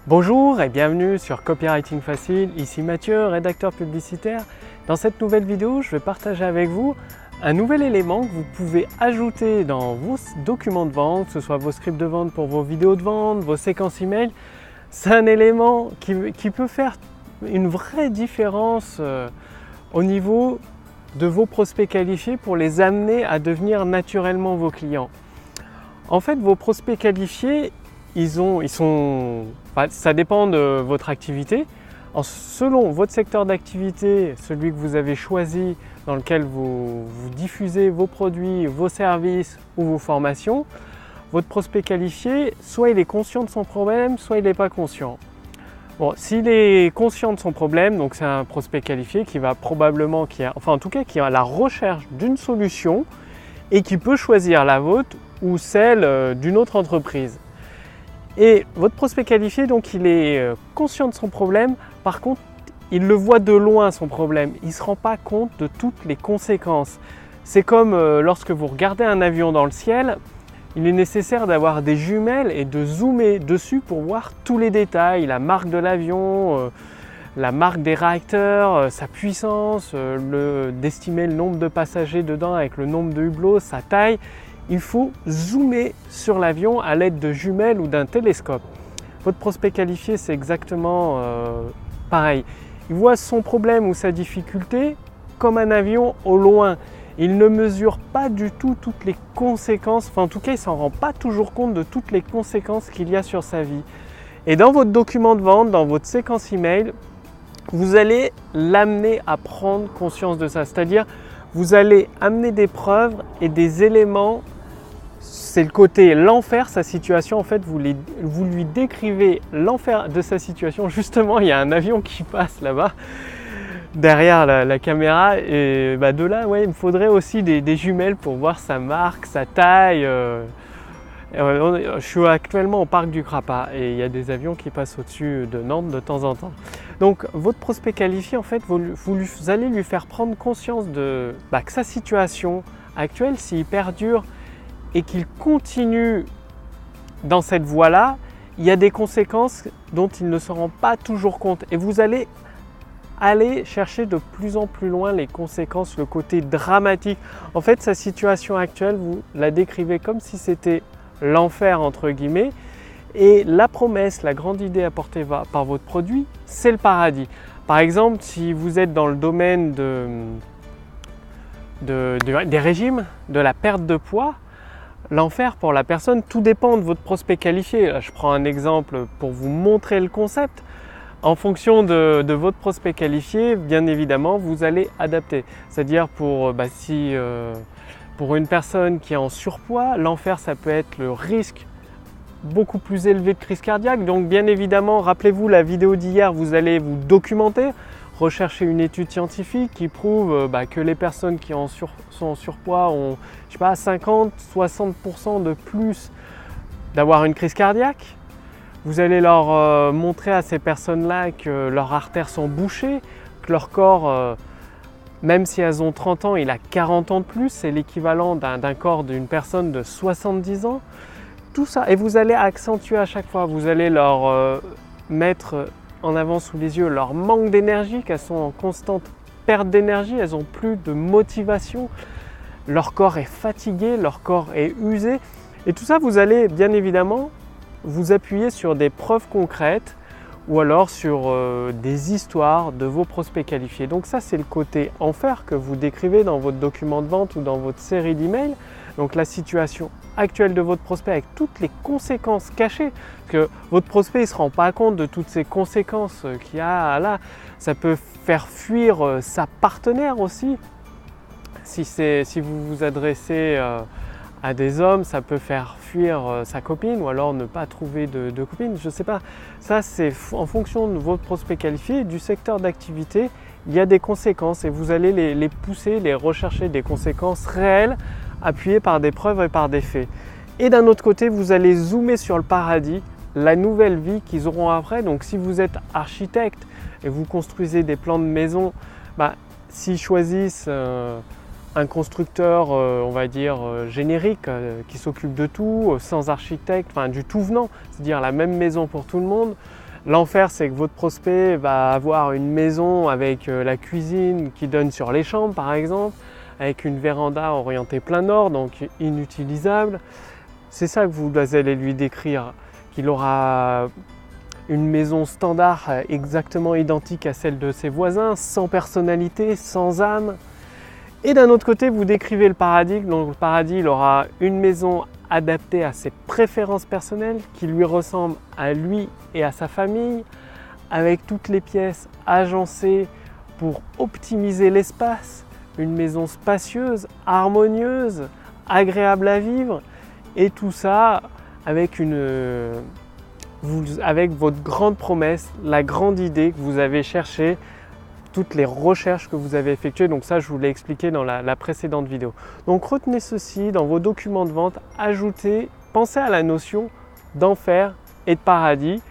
Bonjour et bienvenue sur Copywriting Facile, ici Mathieu, rédacteur publicitaire. Dans cette nouvelle vidéo, je vais partager avec vous un nouvel élément que vous pouvez ajouter dans vos documents de vente, que ce soit vos scripts de vente pour vos vidéos de vente, vos séquences email. C'est un élément qui peut faire une vraie différence au niveau de vos prospects qualifiés pour les amener à devenir naturellement vos clients. En fait, vos prospects qualifiés, ça dépend de votre activité. Selon votre secteur d'activité, celui que vous avez choisi, dans lequel vous diffusez vos produits, vos services ou vos formations, votre prospect qualifié, soit il est conscient de son problème, soit il n'est pas conscient. Bon, s'il est conscient de son problème, donc c'est un prospect qualifié qui va probablement, qui est à la recherche d'une solution et qui peut choisir la vôtre ou celle d'une autre entreprise. Et votre prospect qualifié, donc il est conscient de son problème, par contre il le voit de loin son problème, il ne se rend pas compte de toutes les conséquences. C'est comme lorsque vous regardez un avion dans le ciel, il est nécessaire d'avoir des jumelles et de zoomer dessus pour voir tous les détails, la marque de l'avion, la marque des réacteurs, sa puissance, d'estimer le nombre de passagers dedans avec le nombre de hublots, sa taille. Il faut zoomer sur l'avion à l'aide de jumelles ou d'un télescope. Votre prospect qualifié, c'est exactement pareil. Il voit son problème ou sa difficulté comme un avion au loin. Il ne mesure pas du tout toutes les conséquences, en tout cas, il ne s'en rend pas toujours compte de toutes les conséquences qu'il y a sur sa vie. Et dans votre document de vente, dans votre séquence email, vous allez l'amener à prendre conscience de ça. C'est-à-dire, vous allez amener des preuves et des éléments. C'est le côté l'enfer, sa situation. En fait, vous lui décrivez l'enfer de sa situation. Justement, il y a un avion qui passe là-bas, derrière la caméra. Et de là, il me faudrait aussi des jumelles pour voir sa marque, sa taille. Je suis actuellement au parc du Crapa et il y a des avions qui passent au-dessus de Nantes de temps en temps. Donc, votre prospect qualifié, en fait, vous allez lui faire prendre conscience que sa situation actuelle, s'il perdure, et qu'il continue dans cette voie-là, il y a des conséquences dont il ne se rend pas toujours compte. Et vous allez aller chercher de plus en plus loin les conséquences, le côté dramatique. En fait, sa situation actuelle, vous la décrivez comme si c'était l'enfer, entre guillemets. Et la promesse, la grande idée apportée par votre produit, c'est le paradis. Par exemple, si vous êtes dans le domaine des régimes, de la perte de poids, l'enfer pour la personne, tout dépend de votre prospect qualifié. Là, je prends un exemple pour vous montrer le concept. En fonction de votre prospect qualifié, bien évidemment, vous allez adapter. C'est-à-dire pour une personne qui est en surpoids, l'enfer, ça peut être le risque beaucoup plus élevé de crise cardiaque. Donc bien évidemment, rappelez-vous la vidéo d'hier, vous allez vous documenter, rechercher une étude scientifique qui prouve que les personnes qui sont en surpoids ont 50-60% de plus d'avoir une crise cardiaque. Vous allez leur montrer à ces personnes-là que leurs artères sont bouchées, que leur corps, même si elles ont 30 ans, il a 40 ans de plus, c'est l'équivalent d'un corps d'une personne de 70 ans. Tout ça, et vous allez accentuer à chaque fois, vous allez leur mettre en avant sous les yeux leur manque d'énergie, qu'elles sont en constante perte d'énergie, elles n'ont plus de motivation, leur corps est fatigué, leur corps est usé. Et tout ça, vous allez bien évidemment vous appuyer sur des preuves concrètes ou alors sur des histoires de vos prospects qualifiés. Donc ça, c'est le côté enfer que vous décrivez dans votre document de vente ou dans votre série d'emails. Donc la situation actuelle de votre prospect avec toutes les conséquences cachées. Parce que votre prospect ne se rend pas compte de toutes ces conséquences qu'il y a là. Ça peut faire fuir sa partenaire aussi. Si vous vous adressez à des hommes, ça peut faire fuir sa copine ou alors ne pas trouver de copine, je ne sais pas. Ça, c'est en fonction de votre prospect qualifié et du secteur d'activité, il y a des conséquences et vous allez les pousser, les rechercher des conséquences réelles appuyées par des preuves et par des faits. Et d'un autre côté, vous allez zoomer sur le paradis, la nouvelle vie qu'ils auront après. Donc si vous êtes architecte et vous construisez des plans de maison, s'ils choisissent un constructeur, on va dire, générique, qui s'occupe de tout, sans architecte, du tout venant, c'est-à-dire la même maison pour tout le monde, L'enfer, c'est que votre prospect va avoir une maison avec la cuisine qui donne sur les chambres par exemple, avec une véranda orientée plein nord, donc inutilisable. C'est ça que vous allez lui décrire, qu'il aura une maison standard exactement identique à celle de ses voisins, sans personnalité, sans âme. Et d'un autre côté, vous décrivez le paradis. Donc le paradis, il aura une maison adaptée à ses préférences personnelles, qui lui ressemble à lui et à sa famille, avec toutes les pièces agencées pour optimiser l'espace. Une maison spacieuse, harmonieuse, agréable à vivre, et tout ça avec votre grande promesse, la grande idée que vous avez cherchée, toutes les recherches que vous avez effectuées. Donc ça, je vous l'ai expliqué dans la précédente vidéo. Donc retenez ceci dans vos documents de vente, pensez à la notion d'enfer et de paradis.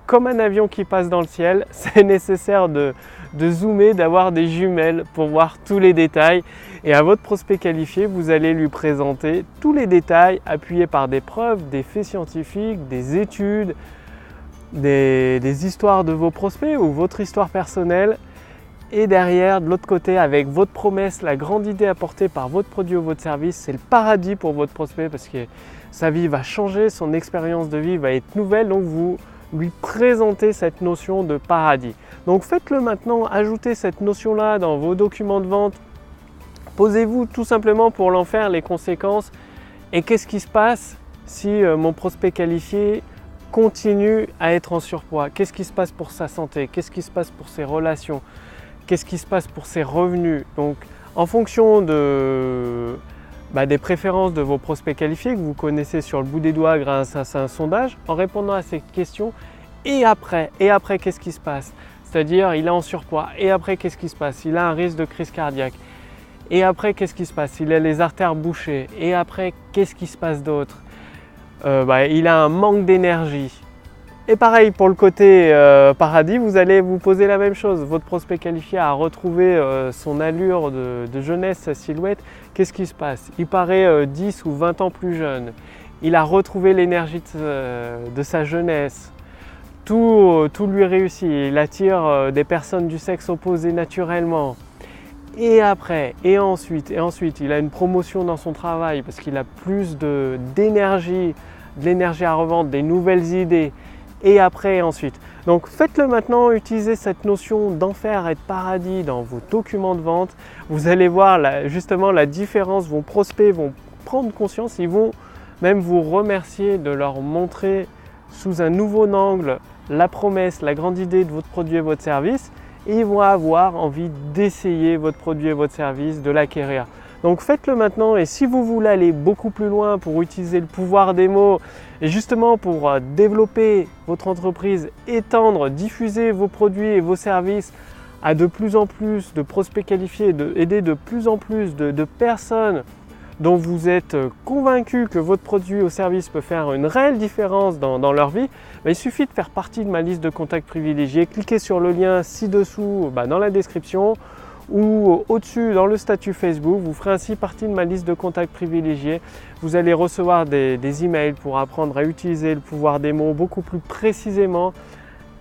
Comme un avion qui passe dans le ciel, c'est nécessaire de zoomer, d'avoir des jumelles pour voir tous les détails. Et à votre prospect qualifié, vous allez lui présenter tous les détails appuyés par des preuves, des faits scientifiques, des études, des histoires de vos prospects ou votre histoire personnelle. Et derrière, de l'autre côté, avec votre promesse, la grande idée apportée par votre produit ou votre service, c'est le paradis pour votre prospect parce que sa vie va changer, son expérience de vie va être nouvelle. Donc vous lui présenter cette notion de paradis. Donc faites-le maintenant, ajoutez cette notion-là dans vos documents de vente. Posez-vous tout simplement pour l'enfer les conséquences et qu'est-ce qui se passe si mon prospect qualifié continue à être en surpoids? Qu'est-ce qui se passe pour sa santé? Qu'est-ce qui se passe pour ses relations? Qu'est-ce qui se passe pour ses revenus? Donc en fonction des préférences de vos prospects qualifiés que vous connaissez sur le bout des doigts grâce à un sondage, en répondant à ces questions, et après qu'est-ce qui se passe? C'est-à-dire il est en surpoids, et après qu'est-ce qui se passe? Il a un risque de crise cardiaque, et après qu'est-ce qui se passe? Il a les artères bouchées, et après qu'est-ce qui se passe d'autre? Il a un manque d'énergie. Et pareil pour le côté paradis, vous allez vous poser la même chose. Votre prospect qualifié a retrouvé son allure de jeunesse, sa silhouette. Qu'est-ce qui se passe? Il paraît 10 ou 20 ans plus jeune. Il a retrouvé l'énergie de sa jeunesse. Tout lui réussit. Il attire des personnes du sexe opposé naturellement. Et après, et ensuite, il a une promotion dans son travail parce qu'il a plus d'énergie, de l'énergie à revendre, des nouvelles idées. Et après et ensuite. Donc faites-le maintenant, utilisez cette notion d'enfer et de paradis dans vos documents de vente. Vous allez voir justement la différence, vos prospects vont prendre conscience, ils vont même vous remercier de leur montrer sous un nouveau angle la promesse, la grande idée de votre produit et votre service. Et ils vont avoir envie d'essayer votre produit et votre service, de l'acquérir. Donc faites-le maintenant et si vous voulez aller beaucoup plus loin pour utiliser le pouvoir des mots et justement pour développer votre entreprise, étendre, diffuser vos produits et vos services à de plus en plus de prospects qualifiés, aider de plus en plus de personnes dont vous êtes convaincu que votre produit ou service peut faire une réelle différence dans leur vie, il suffit de faire partie de ma liste de contacts privilégiés. Cliquez sur le lien ci-dessous dans la description ou au-dessus dans le statut Facebook, vous ferez ainsi partie de ma liste de contacts privilégiés. Vous allez recevoir des emails pour apprendre à utiliser le pouvoir des mots beaucoup plus précisément,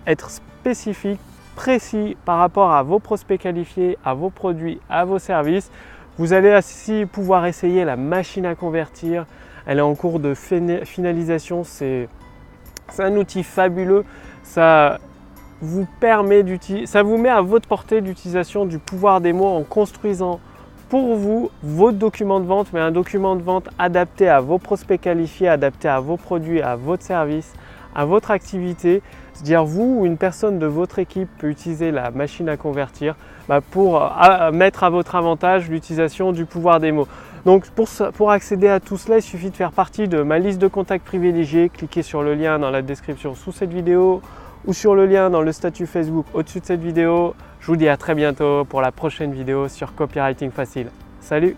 être spécifique, précis par rapport à vos prospects qualifiés, à vos produits, à vos services. Vous allez ainsi pouvoir essayer la machine à convertir. Elle est en cours de finalisation, c'est un outil fabuleux. Ça vous met à votre portée l'utilisation du pouvoir des mots en construisant pour vous votre document de vente, mais un document de vente adapté à vos prospects qualifiés, adapté à vos produits, à votre service, à votre activité. C'est-à-dire vous ou une personne de votre équipe peut utiliser la machine à convertir pour mettre à votre avantage l'utilisation du pouvoir des mots. Donc pour accéder à tout cela, il suffit de faire partie de ma liste de contacts privilégiés. Cliquez sur le lien dans la description sous cette vidéo ou sur le lien dans le statut Facebook au-dessus de cette vidéo. Je vous dis à très bientôt pour la prochaine vidéo sur Copywriting Facile. Salut!